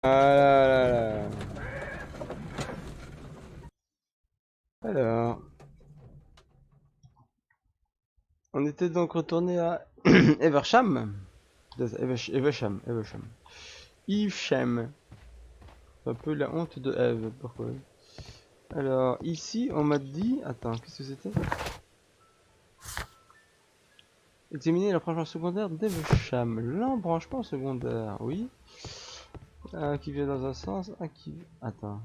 là là là. Alors, on était donc retourné à Eversham. Evesham. Evesham. Un peu la honte de Eve. Pourquoi? Alors, ici, on m'a dit... Attends, qu'est-ce que c'était? Examiner l'embranchement secondaire d'Evesham. L'embranchement secondaire, oui. Un qui vient dans un sens, un qui... Attends.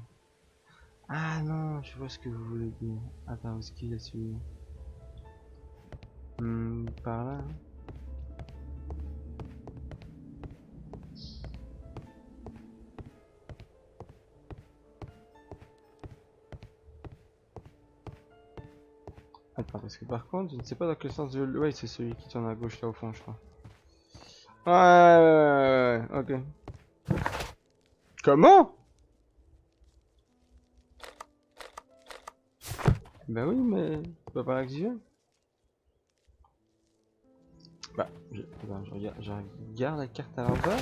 Ah non, je vois ce que vous voulez dire. Attends, où est-ce qu'il est celui-là? Par là. Attends, parce que par contre, je ne sais pas dans quel sens je... Ouais, c'est celui qui tourne à gauche là au fond, je crois. Ouais, ok. Comment? Bah oui, mais c'est pas par là que j'y vais. Bah, attends, je regarde la carte à l'envers.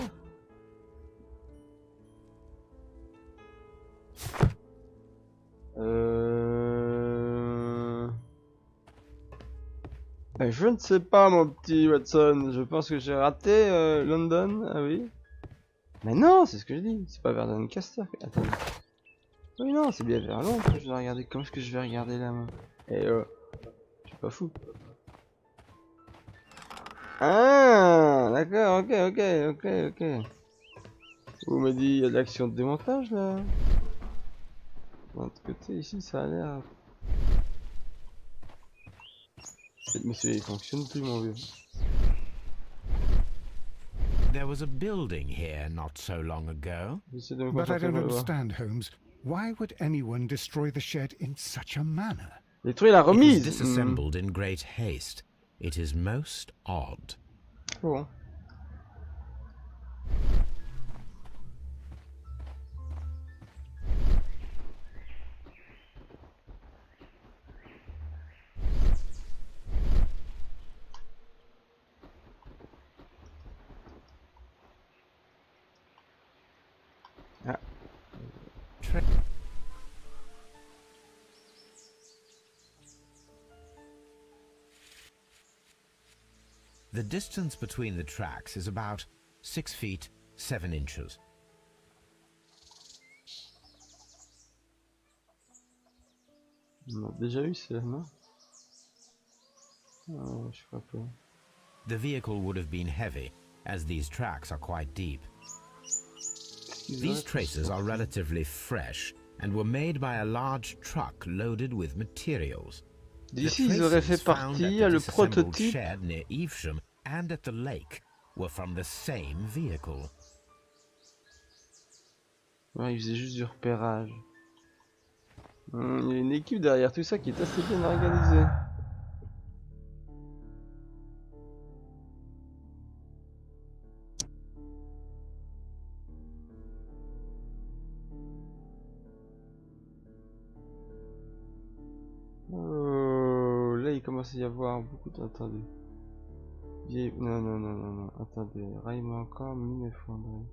Je ne sais pas, mon petit Watson. Je pense que j'ai raté London. Ah oui. Mais non, c'est ce que je dis. C'est pas vers Doncaster. Attends. Oui, non, c'est bien vers Londres que je dois regarder. Comment est-ce que je vais regarder là, moi? Eh, je suis pas fou. Ah, d'accord, ok. Vous me dites, il y a de l'action de démontage là. De l'autre côté, ici, ça a l'air. Monsieur, il fonctionne plus, mon vieux. There was a building here not so long ago. But I don't understand, Holmes. Why would anyone destroy the shed in such a manner? Détruire la It was remise. disassembled in great haste. It is most odd. Bon. Ah. The distance between the tracks is about 6 feet 7 inches. On a déjà eu ça, non? Je crois pas. The vehicle would have been heavy, as these tracks are quite deep. These traces are relatively fresh and were made by a large truck loaded with materials. D'ici, ils auraient fait partie le prototype. Shed near Evesham and at the lake were from the same vehicle. Ouais, ils faisaient juste du repérage. Il y a une équipe derrière tout ça qui est assez bien organisée. Oh, là il commence à y avoir beaucoup de... Attendez. Non. Attendez. Raillement encore, mine effondrée.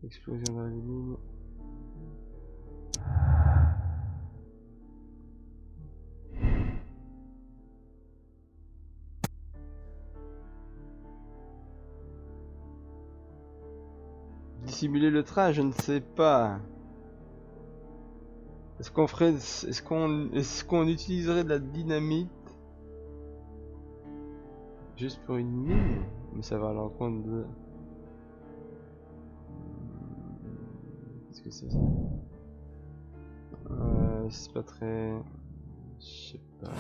Explosion dans les mines. Dissimuler le train, je ne sais pas. Est-ce qu'on utiliserait de la dynamite juste pour une mine? Mais ça va à l'encontre de... Qu'est-ce que c'est ça? C'est pas très... Je sais pas.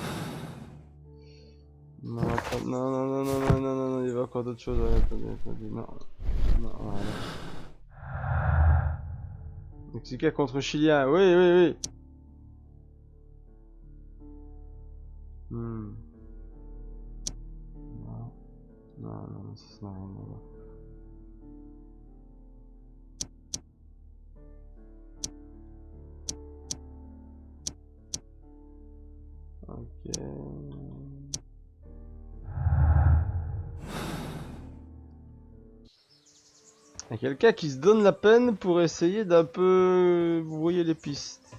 Non, attends, non, il y avait encore d'autres choses. Attendez, non, voilà. Mexicain contre Chilien, oui. Non, ça n'a rien à voir. Ok. Il y a quelqu'un qui se donne la peine pour essayer d'un peu brouiller les pistes.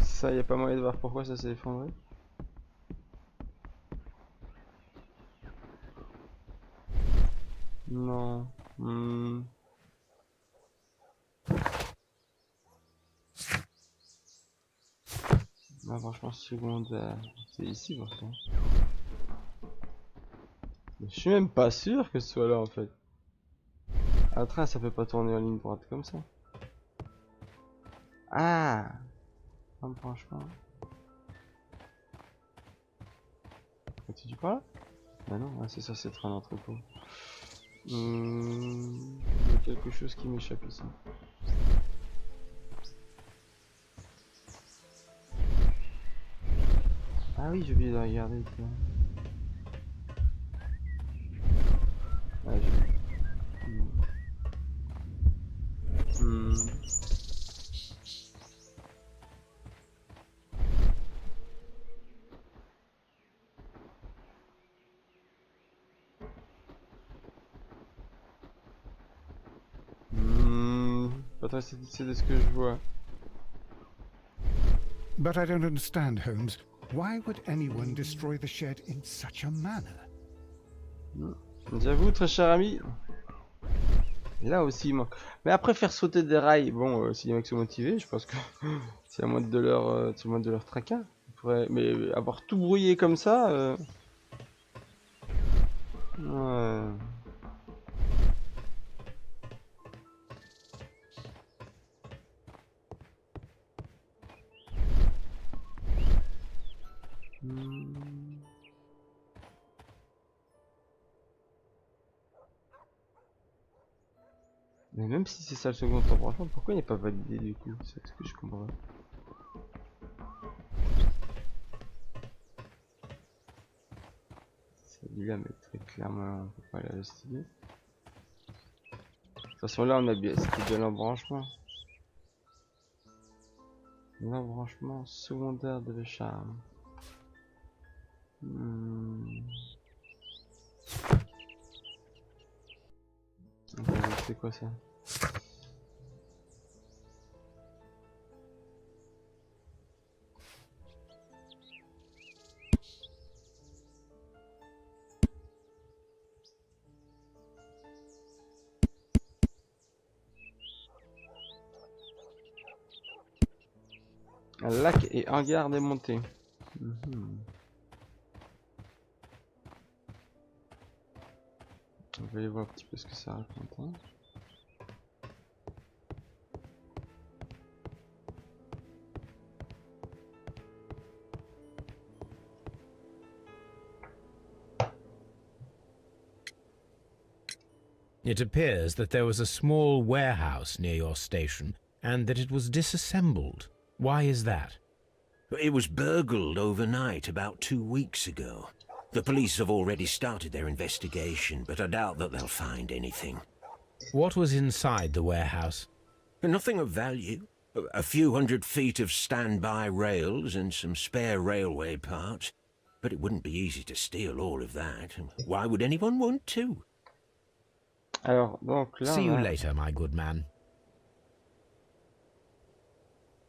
Ça, y a pas moyen de voir pourquoi ça s'est effondré. Non. Ah, franchement, secondaire. C'est ici, pourtant. Je suis même pas sûr que ce soit là, en fait. Un train, ça peut pas tourner en ligne droite comme ça. Ah, franchement. Continue par là? Bah non, c'est ça, c'est un entrepôt. Il y a quelque chose qui m'échappe ici. Ah oui, j'ai oublié de regarder. Ah, j'ai oublié. Pas très satisfait de ce que je vois. But I don't understand, Holmes. Why would anyone destroy the shed in such a manner? J'avoue, très cher ami. Là aussi, il manque. Mais après, faire sauter des rails, bon, si les mecs sont motivés, je pense que c'est à moins de leur tracas. Mais avoir tout brouillé comme ça, ouais. Mais même si c'est ça le second temps, franchement, pourquoi il n'est pas validé du coup? C'est ce que je comprends. Celui-là, mais très clairement, on peut pas l'investiguer. De toute façon, là, on a bien c'était de l'embranchement. L'embranchement secondaire de le charme. C'est quoi ça? Un lac et hangar démonté. On va aller voir un petit peu ce que ça raconte. Hein. It appears that there was a small warehouse near your station and that it was disassembled. Why is that? It was burgled overnight about 2 weeks ago. The police have already started their investigation, but I doubt that they'll find anything. What was inside the warehouse? Nothing of value. A few hundred feet of standby rails and some spare railway parts. But it wouldn't be easy to steal all of that. Why would anyone want to? Alors, donc là. See you later, my good man.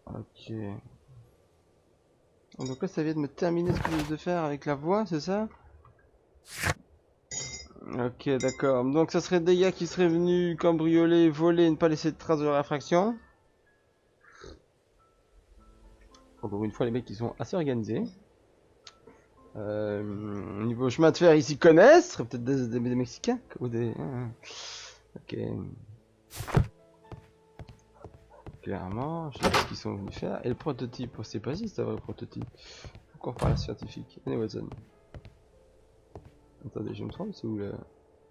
Ok. Donc là, ça vient de me terminer ce que je devais faire avec la voix, c'est ça? Ok, d'accord. Donc ça serait des gars qui seraient venus cambrioler, voler et ne pas laisser de traces de leur infraction. Encore une fois, les mecs ils sont assez organisés. Niveau chemin de fer, ils s'y connaissent. Ce serait peut-être des Mexicains ou des. Ok. Clairement, je sais pas ce qu'ils sont venus faire. Et le prototype, c'est pas si c'est un vrai prototype. Encore par la scientifique. Allez, Watson. Attendez, je me trompe, c'est où là?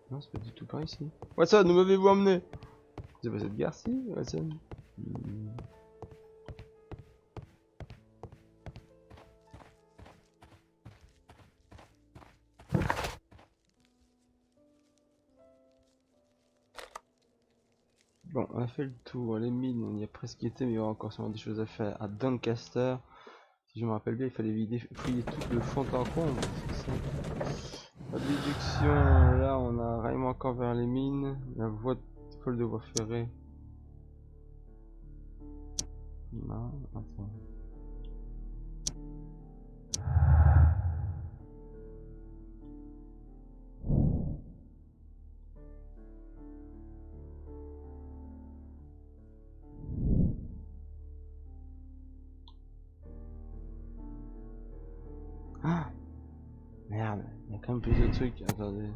Non, c'est pas du tout par ici. Watson, où m'avez-vous emmené? C'est pas cette gare-ci, Watson? Bon, Bon, on a fait le tour. Les mines, on y a presque été, mais il y aura encore sûrement des choses à faire. À Doncaster, si je me rappelle bien, il fallait fouiller tout le fond en comble, c'est ça. La déduction, là on a vraiment encore vers les mines. La voie folle de voie ferrée. Non, attends. Ah merde, il y a quand même plus de trucs, attendez.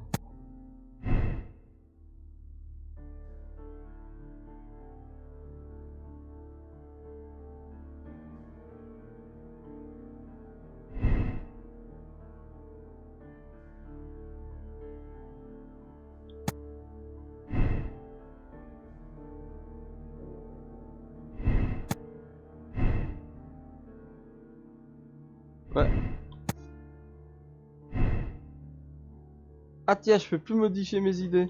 Ouais. Ah tiens, je peux plus modifier mes idées.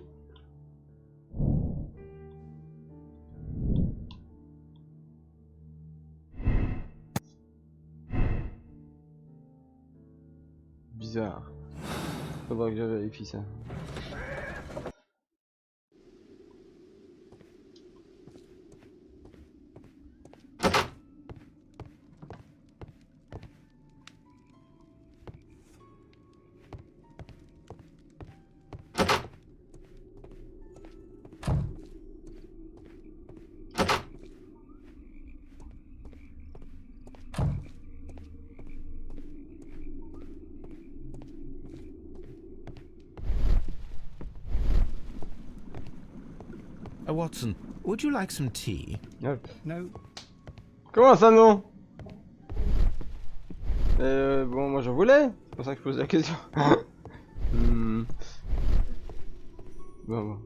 Bizarre. Faudra que je vérifie ça. Watson, would you like some tea? Hop. No. Comment ça non? Bon, moi j'en voulais. C'est pour ça que je pose la question. Bon.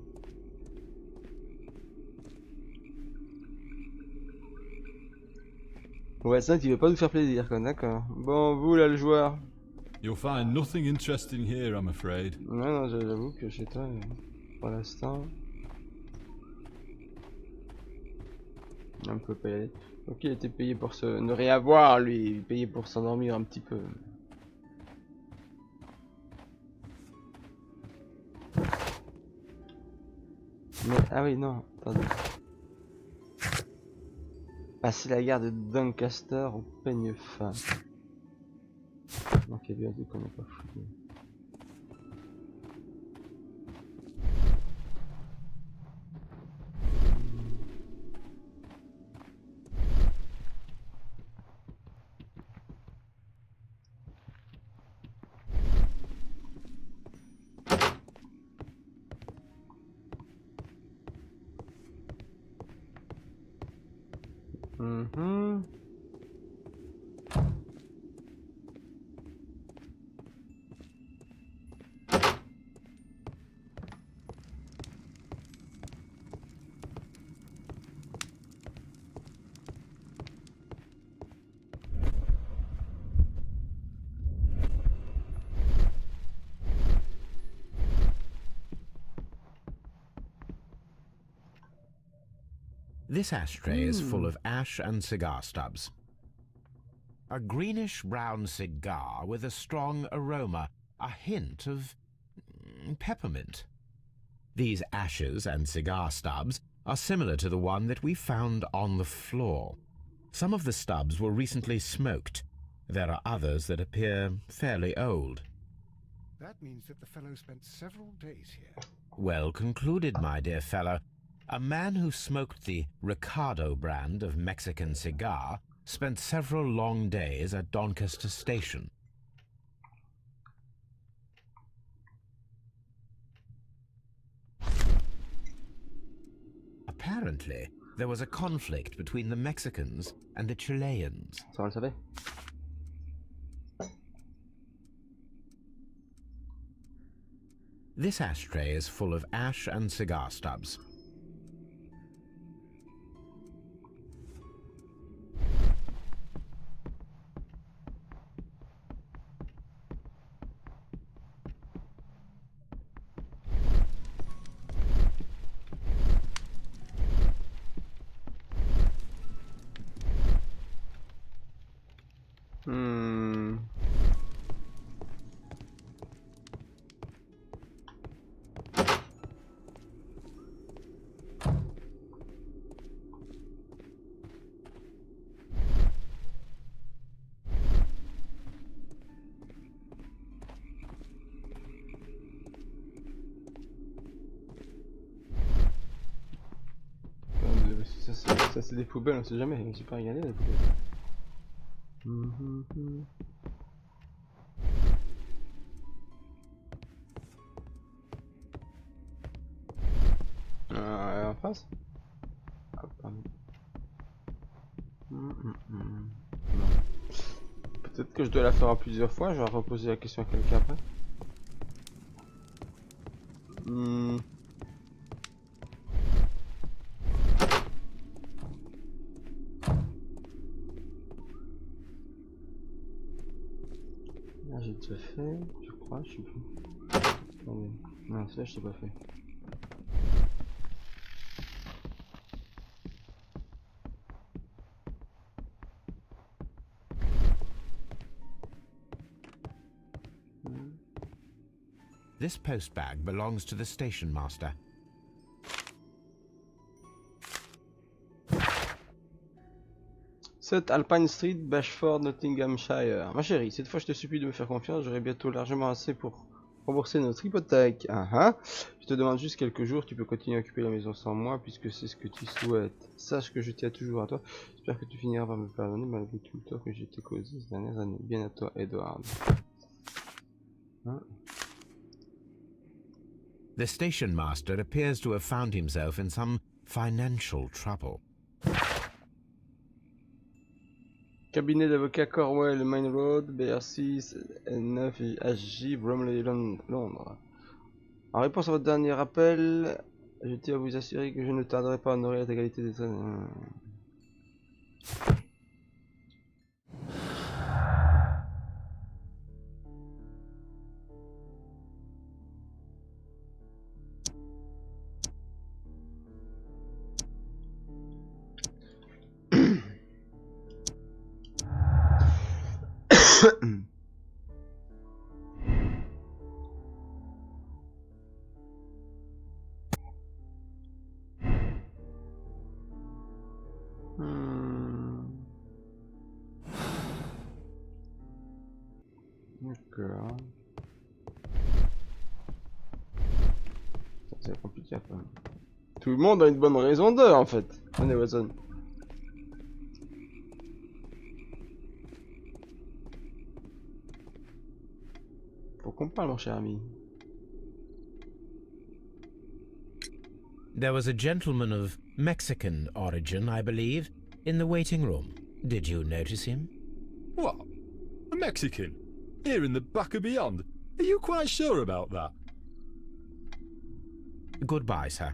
Ouais, ça qui veut pas nous faire plaisir, quoi, d'accord. Bon, vous là, le joueur. You'll find nothing interesting here, I'm afraid. Ouais, non, j'avoue que chez toi, pour l'instant, on peut pas y aller. Ok, il était payé pour ne rien voir, lui, il est payé pour s'endormir un petit peu. Mais, ah oui, non, attendez. Passer la gare de Doncaster au peigne fin. Donc il y a bien dit qu'on n'a pas fouillé. This ashtray is full of ash and cigar stubs. A greenish-brown cigar with a strong aroma, a hint of peppermint. These ashes and cigar stubs are similar to the one that we found on the floor. Some of the stubs were recently smoked. There are others that appear fairly old. That means that the fellow spent several days here. Well concluded, my dear fellow. A man who smoked the Ricardo brand of Mexican cigar spent several long days at Doncaster Station. Apparently, there was a conflict between the Mexicans and the Chileans. Ça on le savait. This ashtray is full of ash and cigar stubs. Ça c'est des poubelles, on sait jamais, on sait pas regarder les poubelles. En face. Ah, pardon. Non. Peut-être que je dois la faire en plusieurs fois, je vais reposer la question à quelqu'un après. Là j'ai déjà fait, je crois, je sais plus. Attendez. Non, celui-là je t'ai pas fait. This post bag belongs to the station master. 7 Alpine Street, Bashford, Nottinghamshire. Ma chérie, cette fois je te supplie de me faire confiance, j'aurai bientôt largement assez pour rembourser notre hypothèque. Je te demande juste quelques jours, tu peux continuer à occuper la maison sans moi puisque c'est ce que tu souhaites. Sache que je tiens toujours à toi, j'espère que tu finiras par me pardonner malgré tout le tort que j'ai été causé ces dernières années. Bien à toi, Edward. The station master appears to have found himself in some financial trouble. Cabinet d'avocat Cornwell, Main Road, BR6, N9 HJ, Bromley, Londres. En réponse à votre dernier appel, je tiens à vous assurer que je ne tarderai pas à honorer la légalité des... D'accord. C'est compliqué quand même. Tout le monde a une bonne raison d'eux en fait. Venez Watson. Faut qu'on parle mon cher ami. There was a gentleman of Mexican origin, I believe, in the waiting room. Did you notice him? What? A Mexican? Here in the back of beyond? Are you quite sure about that? Goodbye, sir.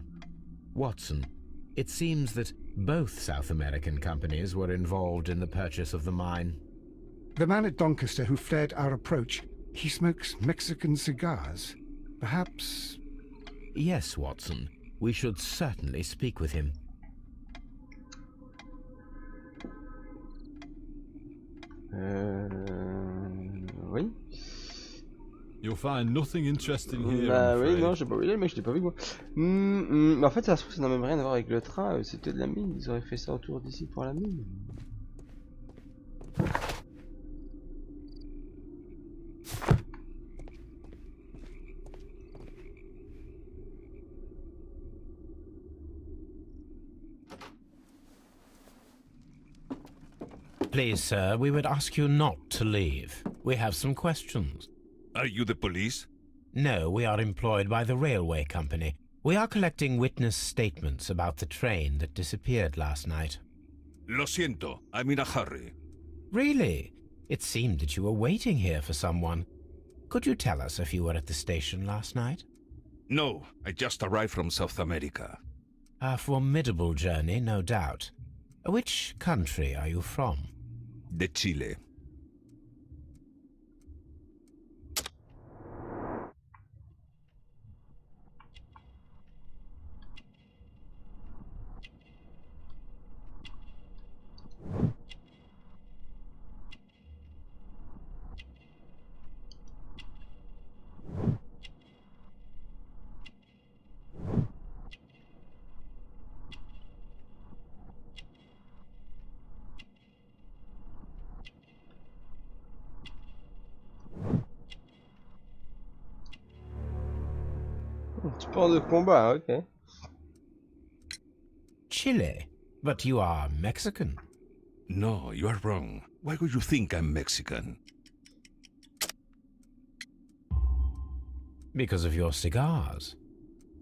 Watson, it seems that both South American companies were involved in the purchase of the mine. The man at Doncaster who flared our approach, he smokes Mexican cigars. Perhaps... Yes, Watson. We should certainly speak with him. Oui. You'll find nothing interesting here. Bah I'm oui, afraid. non, j'ai pas vu le mec, je l'ai pas vu quoi. En fait, ça se trouve, ça n'a même rien à voir avec le train, c'était de la mine, ils auraient fait ça autour d'ici pour la mine. Please, sir, we would ask you not to leave. We have some questions. Are you the police? No, we are employed by the railway company. We are collecting witness statements about the train that disappeared last night. Lo siento, I'm in a hurry. Really? It seemed that you were waiting here for someone. Could you tell us if you were at the station last night? No, I just arrived from South America. A formidable journey, no doubt. Which country are you from? De Chile. Sport de combat, ok. Chile? But you are Mexican. No, you are wrong. Why would you think I'm Mexican? Because of your cigars.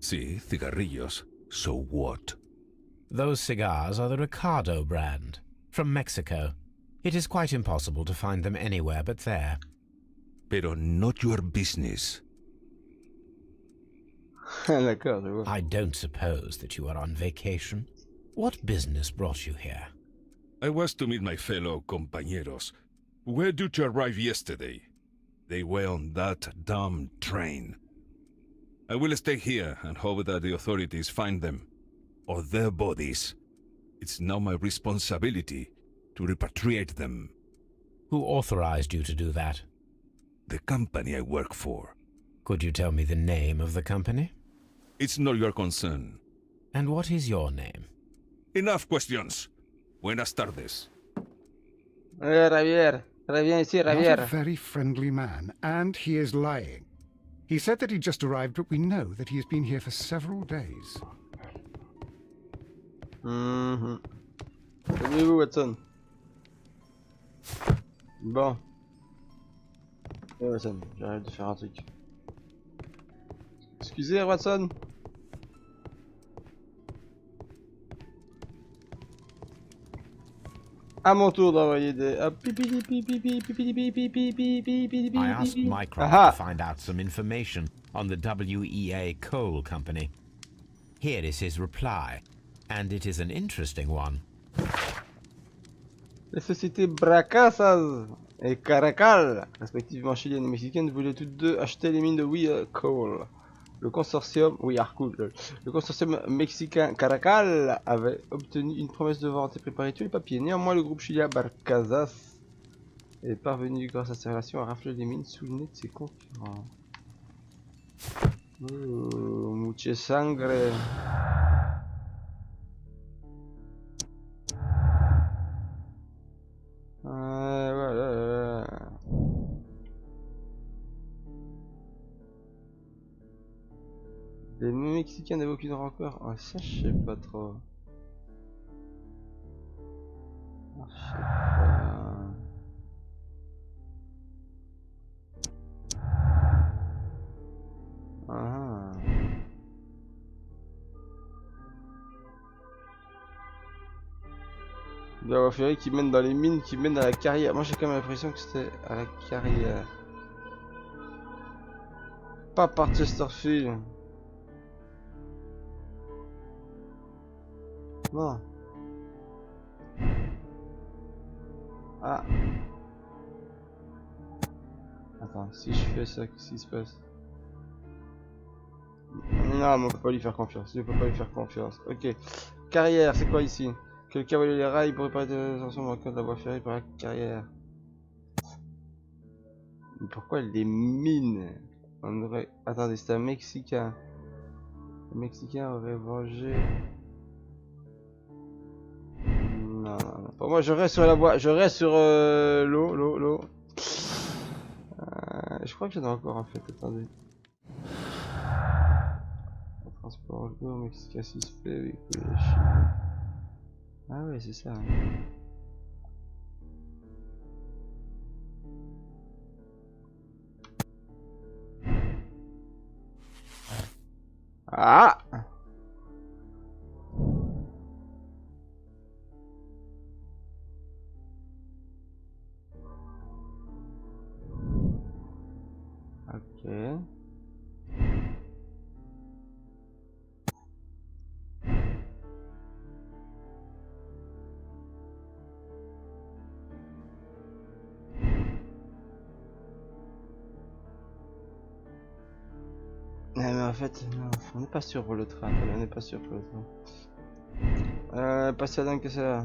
See, cigarrillos. So what? Those cigars are the Ricardo brand, from Mexico. It is quite impossible to find them anywhere but there. Pero not your business. D'accord, je vois. I don't suppose that you are on vacation. What business brought you here? I was to meet my fellow compañeros. Where did you arrive yesterday? They were on that damn train. I will stay here and hope that the authorities find them, or their bodies. It's now my responsibility to repatriate them. Who authorized you to do that? The company I work for. Could you tell me the name of the company? It's not your concern. And what is your name? Enough questions. Buenas tardes. Javier, reviens ici, Not a Javier. very friendly man, and he is lying. He said that he just arrived, but we know that he has been here for several days. Salut-vous, Watson. Bon. Watson, j'arrête de faire un truc. Excusez, Watson. À mon tour d'envoyer des... I asked Mycroft Aha. to find out some information on the WEA Coal Company. Here is his reply, and it is an interesting one. Les sociétés Bracasas et Caracal, respectivement chiliennes et mexicaines, voulaient toutes deux acheter les mines de We Coal. Le consortium, le consortium mexicain Caracal avait obtenu une promesse de vente et préparé tous les papiers. Néanmoins, le groupe chilien Barcazas est parvenu, grâce à ses relations, à rafler les mines sous le nez de ses concurrents. Oh, mucha sangre. Voilà. Les Mexicains n'avaient aucune rancœur. Ah, ça, je sais pas trop. Ah, je sais pas. Ah. Il doit y avoir Ferry qui mène dans les mines, qui mène à la carrière. Moi, j'ai quand même l'impression que c'était à la carrière. Pas par Chesterfield. Non. Ah. Attends, si je fais ça, qu'est-ce qui se passe? Non, mais on peut pas lui faire confiance. Je peux pas lui faire confiance. Ok. Carrière, c'est quoi ici? Que le cavalier les rails pour réparer des ascensions manquantes de la voie ferrée par la carrière. Mais pourquoi les mines? On aurait... Attendez, c'est un Mexicain. Le Mexicain aurait vengé... Non, non, non. Pour moi, je reste sur la voie. Je reste sur l'eau. Je crois que j'en ai encore en fait. Attendez. Transport d'eau, Mexicain suspect, véhicule de Chine. Ah ouais, c'est ça. Ah! Ok. Mais en fait, non, on n'est pas sûr pour le train. On n'est pas sûr pour le train. Passer à dingue que ça.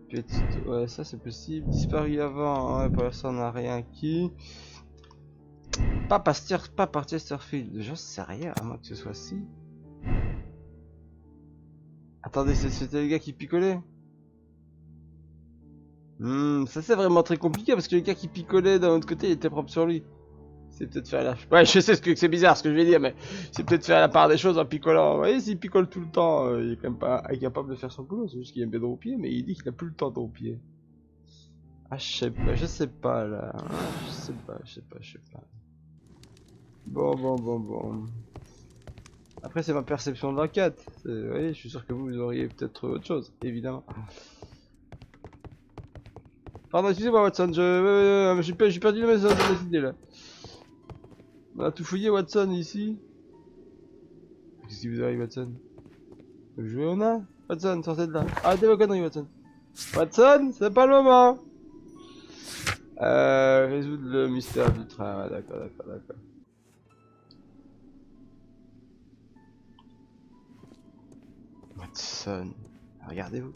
Petite... Ouais, ça c'est possible. Disparu avant, ouais, personne n'a rien acquis. Pas par Chesterfield. Je sais rien, à moins que ce soit si. Attendez, c'était le gars qui picolait. Ça c'est vraiment très compliqué parce que le gars qui picolait d'un autre côté il était propre sur lui. C'est peut-être faire la... Ouais, je sais ce que c'est bizarre ce que je vais dire, mais c'est peut-être faire la part des choses en picolant. Vous voyez, s'il picole tout le temps, il est quand même pas incapable de faire son boulot. C'est juste qu'il aime bien dropiller, mais il dit qu'il a plus le temps de dropiller. Ah, je sais pas là. Ah, je sais pas. Bon. Après, c'est ma perception de l'enquête. Vous voyez, je suis sûr que vous auriez peut-être autre chose, évidemment. Pardon, excusez-moi, Watson, j'ai perdu mes idées là. On a tout fouillé, Watson, ici. Qu'est-ce qui vous arrive, Watson? Vous jouez au nain? Watson, sortez de là. Arrêtez vos conneries, Watson. Watson, c'est pas le moment. Résoudre le mystère du train. Ouais, d'accord. Watson, regardez-vous.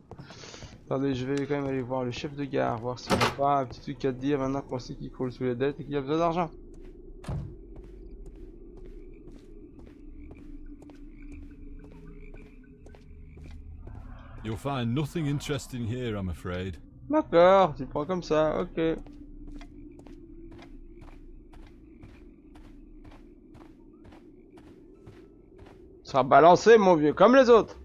Attendez, je vais quand même aller voir le chef de gare, voir s'il n'a pas un petit truc à te dire maintenant qu'on sait qu'il croule sous les dettes et qu'il a besoin d'argent. You'll find nothing interesting here, I'm afraid. D'accord, tu prends comme ça, ok. Sera balancé, mon vieux, comme les autres.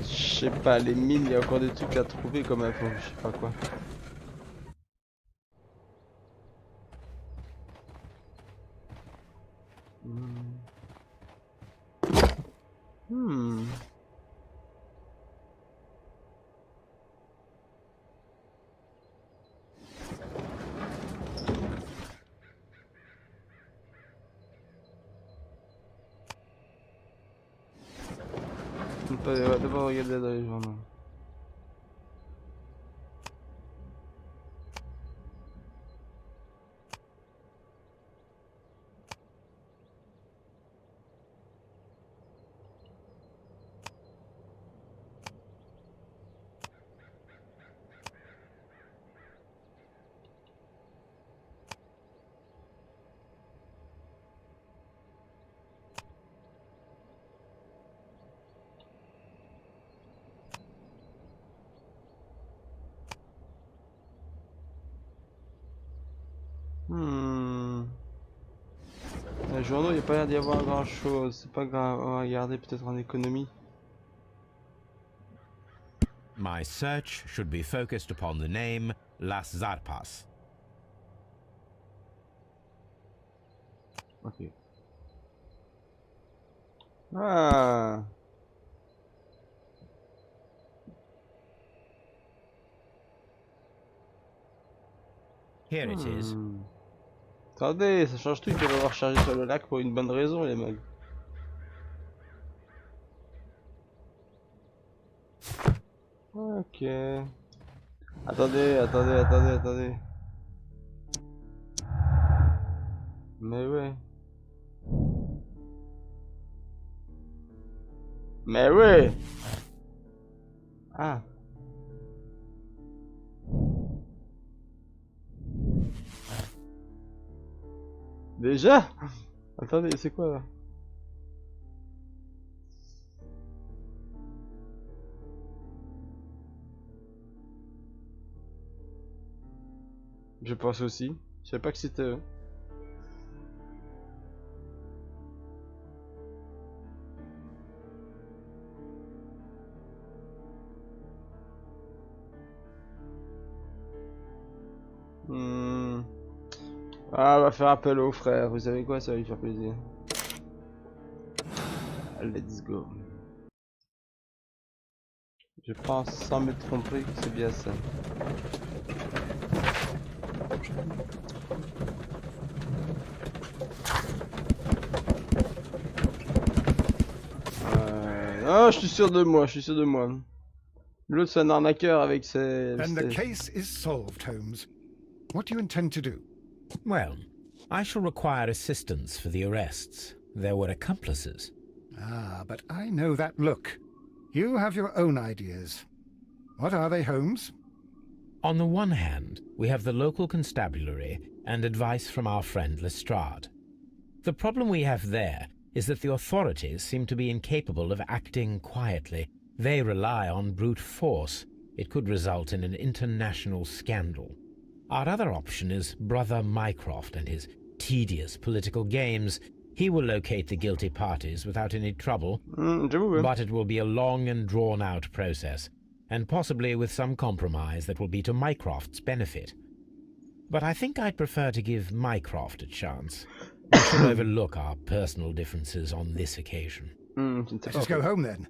Je sais pas, les mines, il y a encore des trucs à trouver comme info, je sais pas quoi. On va d'abord regarder dans les journaux. Les journaux, il n'y a pas l'air d'y avoir grand chose. C'est pas grave, on va regarder peut-être en économie. My search should be focused upon the name Las Zarpas. Ok. Ah. Here it is. Attendez, ça change tout, ils peuvent avoir chargé sur le lac pour une bonne raison, les mecs. Ok. Attendez. Mais ouais. Ah. Déjà? Attendez, c'est quoi là? Je pense aussi. Je savais pas que c'était eux. Ah, on va faire appel au frère. Vous savez quoi? Ça va lui faire plaisir. Let's go. Je pense sans me tromper que c'est bien ça. Ah, je suis sûr de moi. L'autre c'est un arnaqueur avec ses... Then the case is solved, Holmes. What do you intend to do? Well, I shall require assistance for the arrests. There were accomplices. Ah, but I know that look. You have your own ideas. What are they, Holmes? On the one hand, we have the local constabulary and advice from our friend Lestrade. The problem we have there is that the authorities seem to be incapable of acting quietly. They rely on brute force. It could result in an international scandal. Our other option is Brother Mycroft and his tedious political games. He will locate the guilty parties without any trouble, but it will be a long and drawn-out process, and possibly with some compromise that will be to Mycroft's benefit. But I think I'd prefer to give Mycroft a chance. We should overlook our personal differences on this occasion. Let us go home then.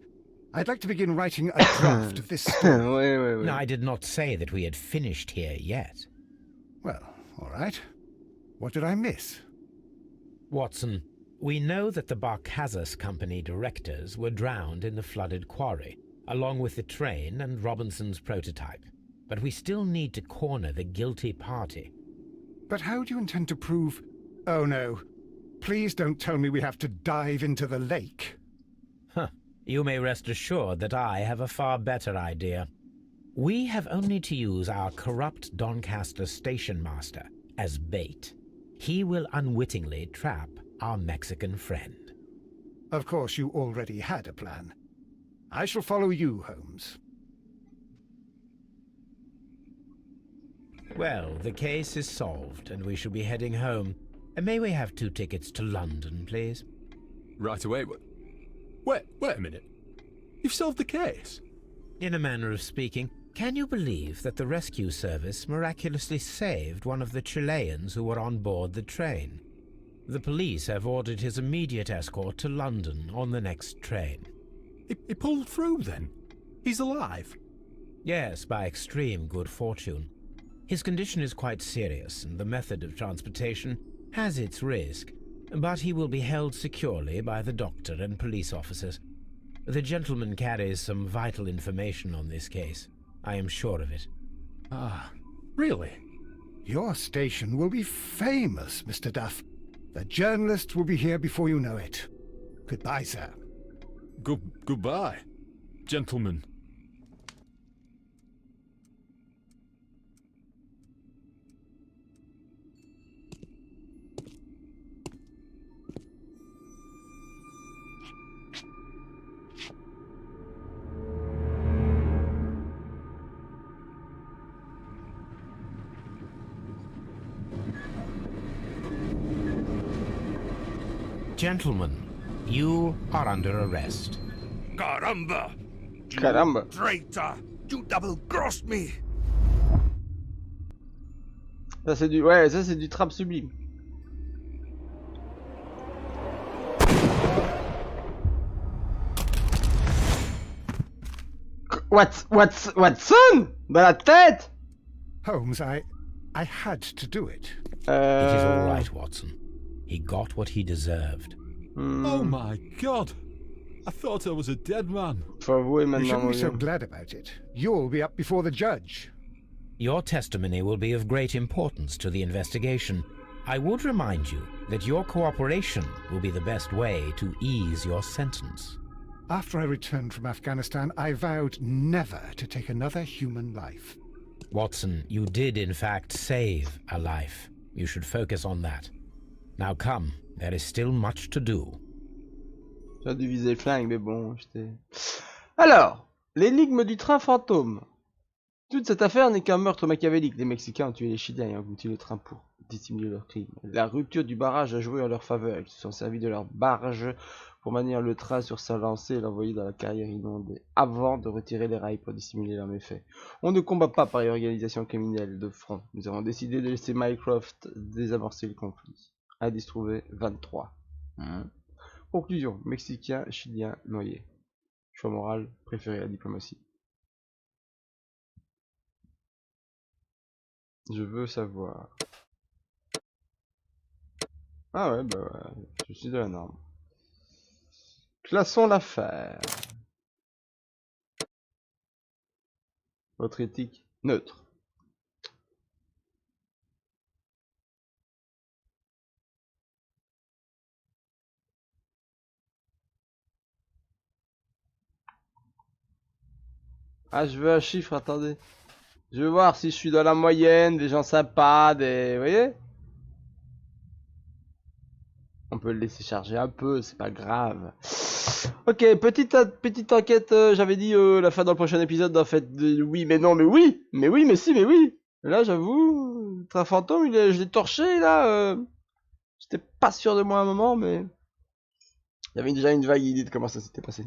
I'd like to begin writing a draft of this story. I did not say that we had finished here yet. Well, all right. What did I miss? Watson, we know that the Barkazas Company directors were drowned in the flooded quarry, along with the train and Robinson's prototype. But we still need to corner the guilty party. But how do you intend to prove... Oh no. Please don't tell me we have to dive into the lake. You may rest assured that I have a far better idea. We have only to use our corrupt Doncaster station master as bait. He will unwittingly trap our Mexican friend. Of course, you already had a plan. I shall follow you, Holmes. Well, the case is solved, and we shall be heading home. May we have 2 tickets to London, please? Right away. Wait a minute. You've solved the case? In a manner of speaking. Can you believe that the rescue service miraculously saved one of the Chileans who were on board the train? The police have ordered his immediate escort to London on the next train. He pulled through then? He's alive? Yes, by extreme good fortune. His condition is quite serious, and the method of transportation has its risk, but he will be held securely by the doctor and police officers. The gentleman carries some vital information on this case. I am sure of it. Ah, really? Your station will be famous, Mr. Duff. The journalists will be here before you know it. Goodbye, sir. Goodbye, gentlemen. Gentlemen, you are under arrest. Caramba! Caramba. Traitor! You double-crossed me! Ça c'est du... Ouais, ça c'est du trap sublime. Watson? Dans la tête? Holmes, I had to do it. It is all right, Watson. He got what he deserved. Oh my God! I thought I was a dead man. Faut avouer You maintenant, shouldn't mon be so vieux. glad about it. You'll be up before the judge. Your testimony will be of great importance to the investigation. I would remind you that your cooperation will be the best way to ease your sentence. After I returned from Afghanistan, I vowed never to take another human life. Watson, you did in fact save a life. You should focus on that. Now come, there is still much to do. J'ai dû viser le flingue, mais bon, j'étais... Alors, l'énigme du train fantôme. Toute cette affaire n'est qu'un meurtre machiavélique. Les Mexicains ont tué les Chiliens et englouti le train pour dissimuler leur crime. La rupture du barrage a joué en leur faveur. Ils se sont servis de leur barge pour maintenir le train sur sa lancée et l'envoyer dans la carrière inondée, avant de retirer les rails pour dissimuler leurs méfaits. On ne combat pas par organisation criminelle de front. Nous avons décidé de laisser Mycroft désamorcer le conflit. Indice trouvé 23. Conclusion, Mexicain, Chilien, noyé. Choix moral, préféré la diplomatie. Je veux savoir. Ah ouais, bah ouais, je suis de la norme. Classons l'affaire. Votre éthique neutre. Ah, je veux un chiffre, attendez. Je veux voir si je suis dans la moyenne, des gens sympas, des... Vous voyez? On peut le laisser charger un peu, c'est pas grave. Ok, petite enquête, j'avais dit la fin dans le prochain épisode, en fait, oui, mais non, mais oui, mais si, mais oui. Là, j'avoue, un fantôme, je l'ai torché, là. J'étais pas sûr de moi à un moment, mais... Il y avait déjà une vague idée de comment ça s'était passé.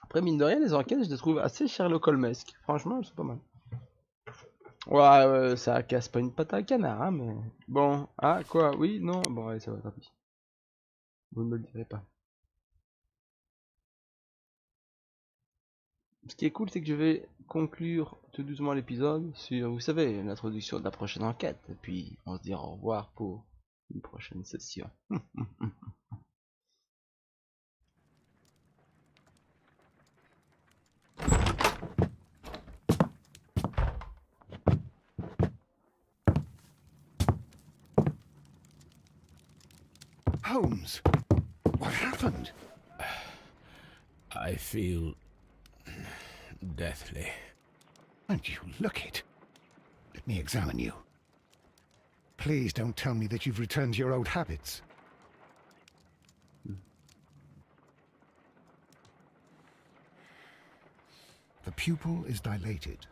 Après, mine de rien, les enquêtes, je les trouve assez Sherlock Holmesques. Franchement, c'est pas mal. Ouais, ça casse pas une patte à un canard, hein, mais... Bon, ah, quoi, oui, non, bon, allez, ça va, tant pis. Vous ne me le direz pas. Ce qui est cool, c'est que je vais conclure tout doucement l'épisode sur, vous savez, l'introduction de la prochaine enquête. Et puis, on se dira au revoir pour une prochaine session. Holmes, what happened? I feel deathly. And you look it. Let me examine you. Please don't tell me that you've returned to your old habits. The pupil is dilated.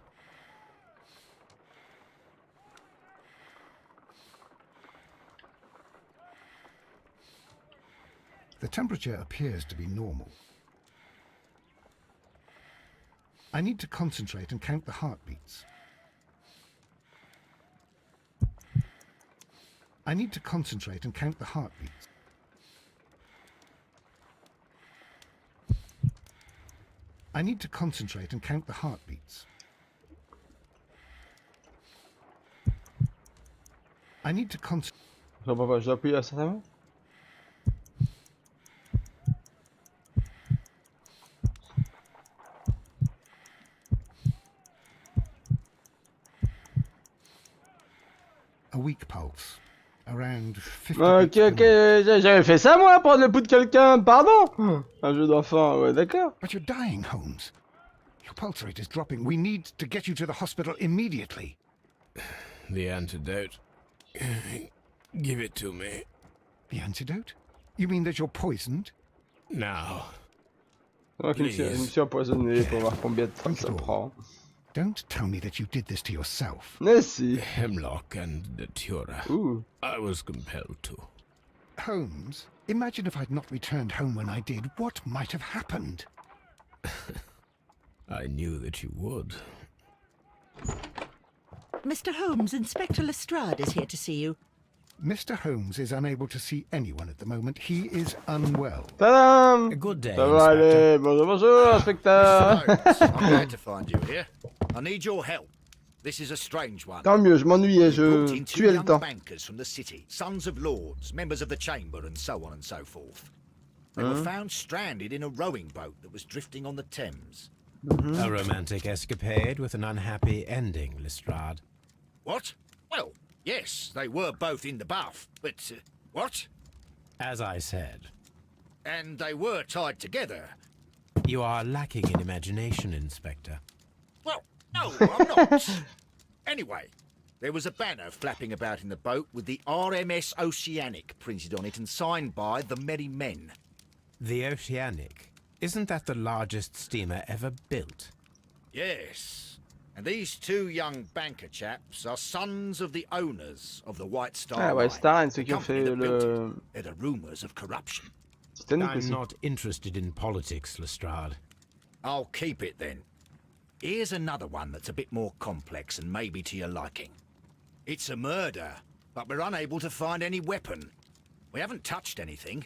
The temperature appears to be normal. I need to concentrate and count the heartbeats. I need to concentrate and count the heartbeats. I need to concentrate and count the heartbeats. I need to concentrate. Je dois appuyer à certains moments. A weak pulse. Around 50 Ok, beats per minute. j'avais fait ça moi, prendre le pouls de quelqu'un, pardon. Un jeu d'enfant, ouais, d'accord. But you're dying, Holmes. Your pulse rate is dropping. We need to get you to the hospital immediately. The antidote. Give it to me. The antidote? You mean that you're poisoned? Now. Donc, je me suis empoisonné pour voir combien de temps ça prend. Don't tell me that you did this to yourself. Mais si. Hemlock and datura. Ouh. I was compelled to. Holmes, imagine if I'd not returned home when I did. What might have happened? I knew that you would. Mr. Holmes, Inspector Lestrade is here to see you. Mr. Holmes is unable to see anyone at the moment. He is unwell. Tadam! Good day, Ça va aller. Inspector. Bonjour, bonjour, inspecteur. Mr. Holmes, I'm glad to find you here. I need your help. This is a strange one. Tant mieux, je m'ennuyais, We brought je in two tuais le young temps. bankers from the city, sons of lords, members of the chamber, and so on and so forth. They were found stranded in a rowing boat that was drifting on the Thames. A romantic escapade with an unhappy ending, Lestrade. What? Well, yes, they were both in the bath, but what? As I said, And they were tied together. you are lacking in imagination, Inspector. Well, no, I'm not. Anyway, there was a banner flapping about in the boat with the RMS Oceanic printed on it and signed by the Merry Men. The Oceanic. Isn't that the largest steamer ever built? Yes. And these two young banker chaps are sons of the owners of the White Star Ah, Line, White Star Line, the ceux qui ont company fait that built le it. There are rumours of corruption. Titanic I'm aussi. not interested in politics, Lestrade. I'll keep it then. Here's another one that's a bit more complex and maybe to your liking. It's a murder, but we're unable to find any weapon. We haven't touched anything.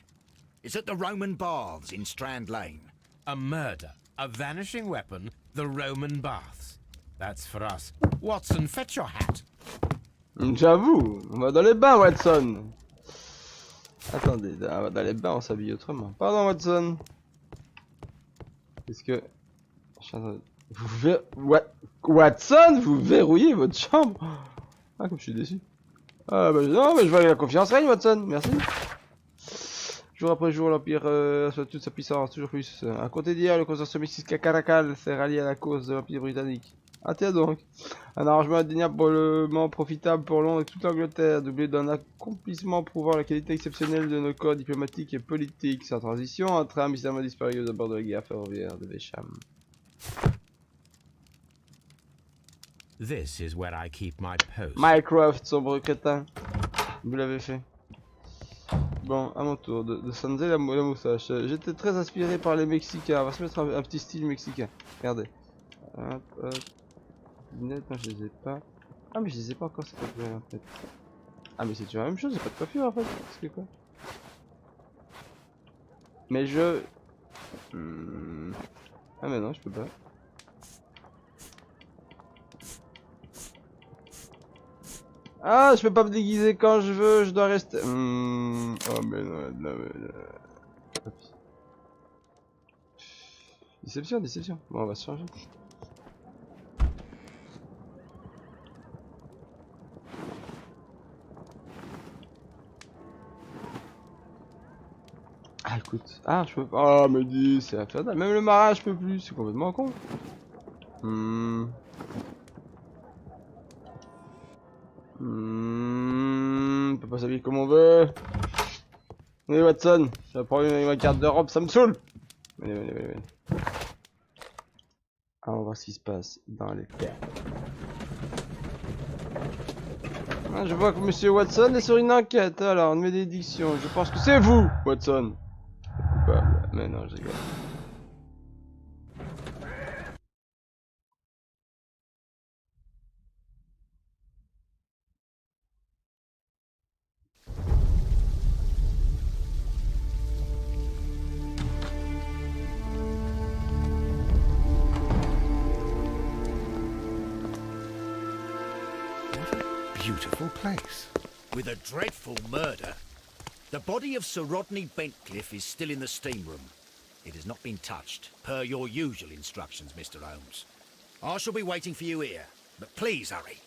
It's at the Roman Baths in Strand Lane. A murder, a vanishing weapon, the Roman baths. That's for us. Watson, fetch your hat. J'avoue, on va dans les bains, Watson. Attendez, on va dans les bains, on s'habille autrement. Pardon, Watson. Qu'est-ce que... Watson, vous verrouillez votre chambre. Ah, comme je suis déçu. Ah, bah non, mais je vois que la confiance règne, Watson. Merci. Jour après jour, l'Empire assoit toute sa puissance, toujours plus. À compter d'hier, le consortium mystique Caracal s'est rallié à la cause de l'Empire britannique. Ah tiens donc, un arrangement indéniablement profitable pour Londres et toute l'Angleterre, doublé d'un accomplissement prouvant la qualité exceptionnelle de nos corps diplomatiques et politiques. Sans transition, un train mystérieusement disparu aux abords de la guerre ferroviaire de Bécham. This is where I keep my post. Mycroft, sombre crétin. Vous l'avez fait. Bon, à mon tour, de Sanzé la moustache. J'étais très inspiré par les Mexicains. On va se mettre un petit style mexicain. Regardez. Hop, hop. Lunettes, moi je les ai pas. Ah, mais je les ai pas encore, c'est pas vrai en fait. Ah, mais c'est toujours la même chose, j'ai pas de coiffure en fait. Parce que quoi? Mais je. Ah, mais non, je peux pas. Ah, je peux pas me déguiser quand je veux, je dois rester. Oh, mais non, non, mais. Déception, déception. Bon, on va se changer. Ah, écoute. Ah, je peux pas. Ah, me dis, c'est infernal. Même le marin, je peux plus. C'est complètement con. On peut pas s'habiller comme on veut. Oui, Watson. Je vais prendre ma carte d'Europe, ça me saoule. Allez, allez, allez, allez. Ah, on va voir ce qui se passe dans les terres. Ah, je vois que Monsieur Watson est sur une enquête. Alors, une malédiction. Je pense que c'est vous, Watson. Coupable. Mais non, je rigole. Beautiful place. With a dreadful murder. The body of Sir Rodney Bentcliffe is still in the steam room. It has not been touched, per your usual instructions, Mr. Holmes. I shall be waiting for you here, but please hurry.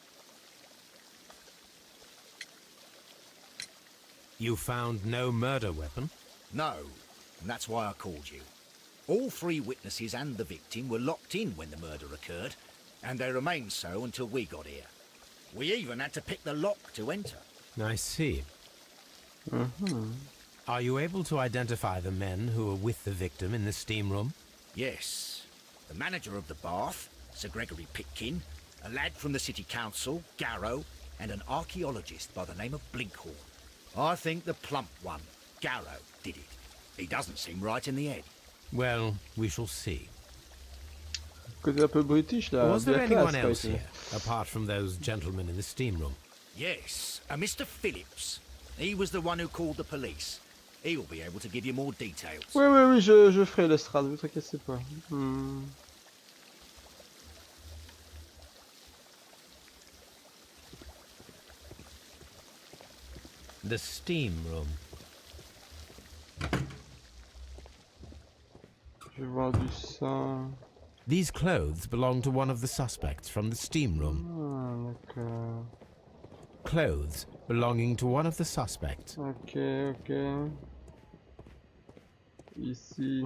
You found no murder weapon? No, and that's why I called you. All three witnesses and the victim were locked in when the murder occurred, and they remained so until we got here. We even had to pick the lock to enter. I see. Are you able to identify the men who were with the victim in the steam room? Yes. The manager of the bath, Sir Gregory Pitkin, a lad from the city council, Garrow, and an archaeologist by the name of Blinkhorn. I think the plump one, Garrow, did it. He doesn't seem right in the head. Well, we shall see. Côté un peu british là. Was there bien anyone classe, else quoi, here, apart from those gentlemen in the steam room? Yes, a Mr. Phillips. He was the one who called the police. He'll be able to give you more details. Oui, oui, oui, je ferai l'estrade, vous inquiétez pas. The steam room. Je vais voir du sang. These clothes belong to one of the suspects from the steam room. Ah, d'accord. Clothes belonging to one of the suspects. Ok, ok. Ici.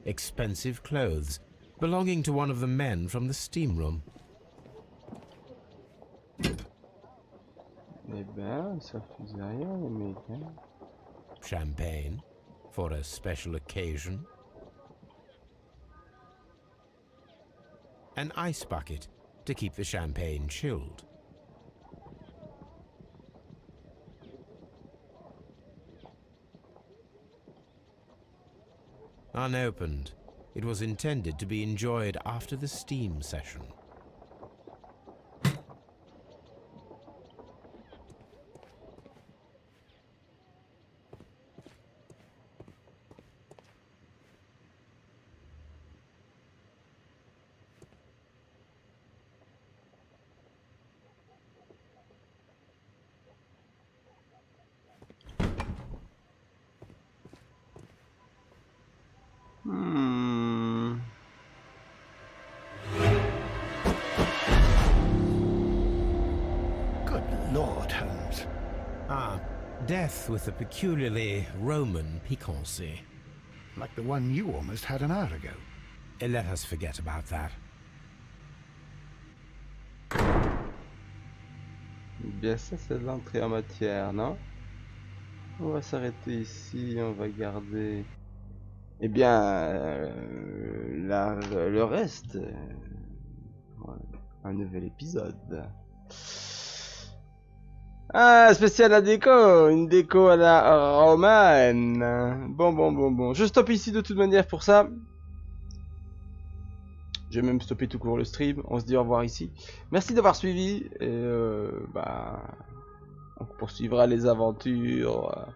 Expensive clothes belonging to one of the men from the steam room. Eh ben, ça faisait rien, les mecs, hein. Champagne for a special occasion. An ice bucket to keep the champagne chilled. Unopened, it was intended to be enjoyed after the steam session. Good Lord, Holmes. Ah, Death with a peculiarly Roman piquancy. Like the one you almost had an hour ago. Let us forget about that. Bien, ça c'est l'entrée en matière, non? On va s'arrêter ici, on va garder... Eh bien, le reste... voilà, un nouvel épisode. Ah, spécial la déco, une déco à la romane. Bon. Je stoppe ici de toute manière pour ça. Je vais même stopper tout court le stream. On se dit au revoir ici. Merci d'avoir suivi. Et on poursuivra les aventures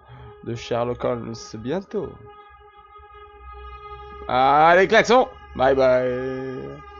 de Sherlock Holmes bientôt. Allez, klaxon! Bye bye!